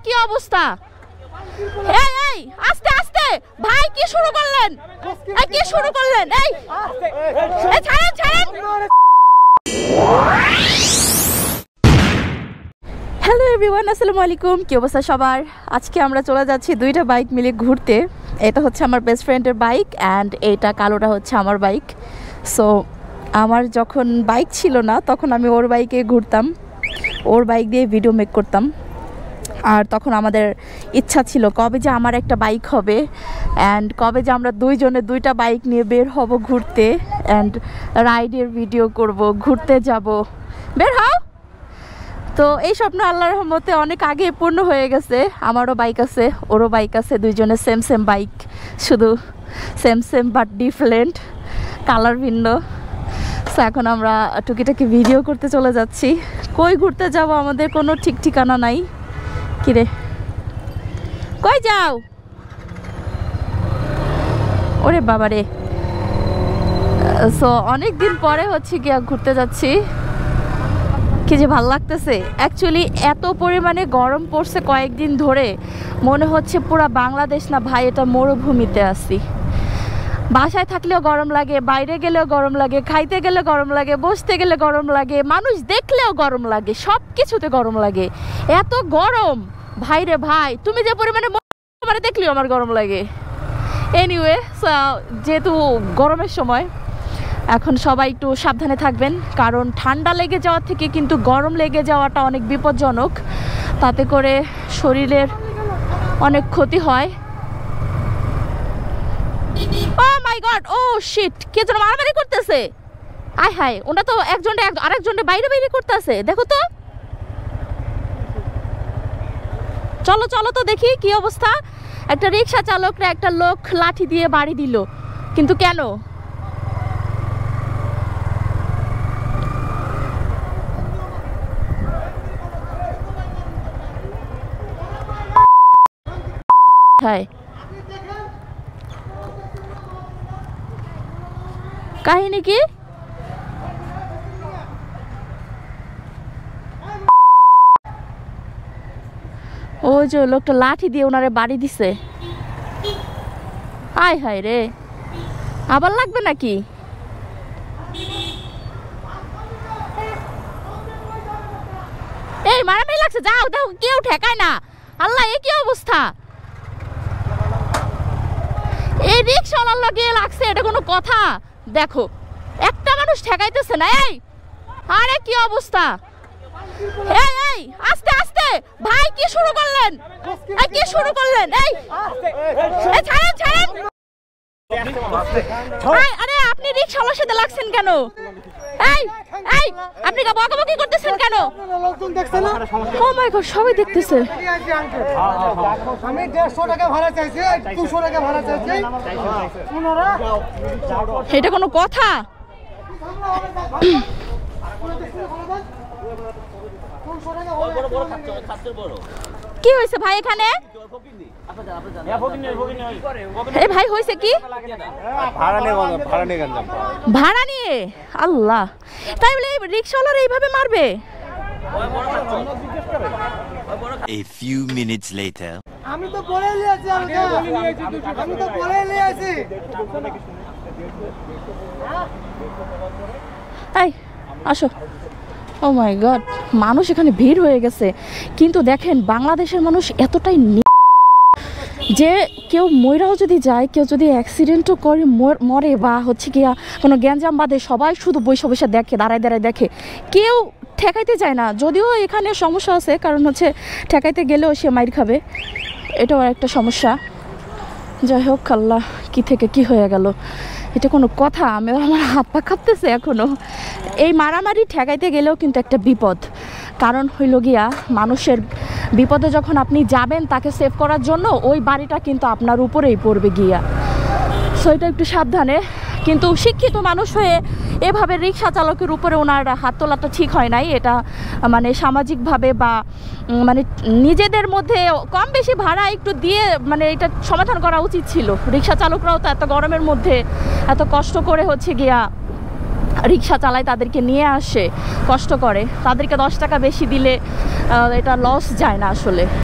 কি অবস্থা? এই এই আস্তে আস্তে ভাই, কি শুরু করলেন? এই কি শুরু করলেন? এই ছাড়েন ছাড়েন। হ্যালো এভরিওয়ান, আসসালামু আলাইকুম। কি অবস্থা সবার? আজকে আমরা চলে যাচ্ছি দুইটা বাইক মিলে ঘুরতে। এটা হচ্ছে আমার বেস্ট ফ্রেন্ডের বাইক অ্যান্ড এইটা কালোটা হচ্ছে আমার বাইক। সো আমার যখন বাইক ছিল না তখন আমি ওর বাইকে ঘুরতাম, ওর বাইক দিয়ে ভিডিও মেক করতাম। আর তখন আমাদের ইচ্ছা ছিল কবে যে আমার একটা বাইক হবে অ্যান্ড কবে যে আমরা দুইজনে দুইটা বাইক নিয়ে বের হব ঘুরতে অ্যান্ড রাইডের ভিডিও করব, ঘুরতে যাব। বের হও। তো এই স্বপ্ন আল্লাহর রহমতে অনেক আগে পূর্ণ হয়ে গেছে। আমারও বাইক আছে, ওরও বাইক আছে, দুইজনের সেম সেম বাইক, শুধু same same but different, colour ভিন্ন। সো এখন আমরা টুকিটাকি ভিডিও করতে চলে যাচ্ছি। কই ঘুরতে যাব আমাদের কোনো ঠিক ঠিকানা নাই। কিরে কই যাও? ওরে বাবারে। সো অনেক দিন পরে হচ্ছে গিয়া ঘুরতে যাচ্ছি, কি যে ভাল লাগতেছে। অ্যাকচুয়ালি এত পরিমাণে গরম পড়ছে কয়েকদিন ধরে, মনে হচ্ছে পুরা বাংলাদেশ না ভাই, এটা মরুভূমিতে আছি। বাসায় থাকলেও গরম লাগে, বাইরে গেলেও গরম লাগে, খাইতে গেলে গরম লাগে, বসতে গেলে গরম লাগে, মানুষ দেখলেও গরম লাগে, সব কিছুতে গরম লাগে। এত গরম ভাই রে ভাই, তুমি যে পরিমাণে মানে দেখলেও আমার গরম লাগে। এনিওয়ে, যেহেতু গরমের সময়, এখন সবাই একটু সাবধানে থাকবেন, কারণ ঠান্ডা লেগে যাওয়ার থেকে কিন্তু গরম লেগে যাওয়াটা অনেক বিপজ্জনক। তাতে করে শরীরের অনেক ক্ষতি হয়। ও মাই গড, ও শিট, কে যেন মারামারি করতেছে। আয় হায়, ওটা তো একজনে আরেকজনে বাইরে বাইরে করতেছে। দেখো তো, চলো চলো তো দেখি কি অবস্থা। একটা রিক্সা চালকরা একটা লোক লাঠি দিয়ে বাড়ি দিল, কিন্তু কেন? কাহিনী কি? ও যে লোকটা লাঠি দিয়ে ওনারে বাড়ি দিছে। আয় হায় রে, আবার লাগবে নাকি? এই মারামারি লাগছে, যাও দেখো কেউ ঠেকায় না। আল্লাহ, এ কি অবস্থা? এই রিক্সাওয়ালার লগে লাগছে, এটা কোনো কথা? দেখো একটা মানুষ ঠেকাইতেছে না। এই আরে কি অবস্থা? এই এই আস্তে আস্তে ভাই, কি শুরু করলেন? এই কি শুরু করলেন? এই ছাড়েন ছাড়েন। আরে আপনি রিক্সাওয়ালার সাথে লাগছেন কেন? এই এই আপনি বকাবকি করতেছেন কেন? ও মাই গড, সবাই দেখতেছে। আমি 150 টাকা ভাড়া চাইছি, 200 টাকা ভাড়া চাইছি। এটা কোনো কথা? কি হয়েছে ভাই এখানে? এই ভাই হয়েছে কি? ভাড়া নিয়ে? আল্লাহ, তাই বলে রিক্সাওয়ালারা এইভাবে মারবে? A few minutes later. আমি তো বলে নিয়েছি, আমি তো বলে নিয়েছি। এই আসো। ও মাই গড, মানুষ এখানে ভিড় হয়ে গেছে। কিন্তু দেখেন বাংলাদেশের মানুষ এতটাই যে কেউ ময়রাও যদি যায়, কেউ যদি অ্যাক্সিডেন্টও করে মরে বা হচ্ছে গিয়া কোনো গ্যাঞ্জাম বাঁধে, সবাই শুধু বসে বসে দেখে, দাঁড়ায় দাঁড়ায় দেখে, কেউ ঠেকাইতে যায় না। যদিও এখানে সমস্যা আছে, কারণ হচ্ছে ঠেকাইতে গেলেও সে মাইর খাবে, এটাও একটা সমস্যা। যাই হোক, আল্লাহ, কি থেকে কি হয়ে গেল, এটা কোনো কথা? আমার হাত পা কাঁপতেছে এখনো। এই মারামারি ঠেকাইতে গেলেও কিন্তু একটা বিপদ, কারণ হইল গিয়া মানুষের বিপদে যখন আপনি যাবেন তাকে সেভ করার জন্য, ওই বাড়িটা কিন্তু আপনার উপরেই পড়বে গিয়া। সো এটা একটু সাবধানে। কিন্তু শিক্ষিত মানুষ হয়ে এভাবে রিক্সা চালকের উপরে ওনার হাত তোলাটা ঠিক হয় নাই। এটা মানে সামাজিকভাবে বা মানে নিজেদের মধ্যে কম বেশি ভাড়া একটু দিয়ে মানে এটা সমাধান করা উচিত ছিল। রিক্সা চালকরাও তো এত গরমের মধ্যে এত কষ্ট করে হচ্ছে গিয়া রিক্সা চালায়, তাদেরকে নিয়ে আসে, কষ্ট করে, তাদেরকে 10 টাকা বেশি দিলে এটা লস যায় না আসলে।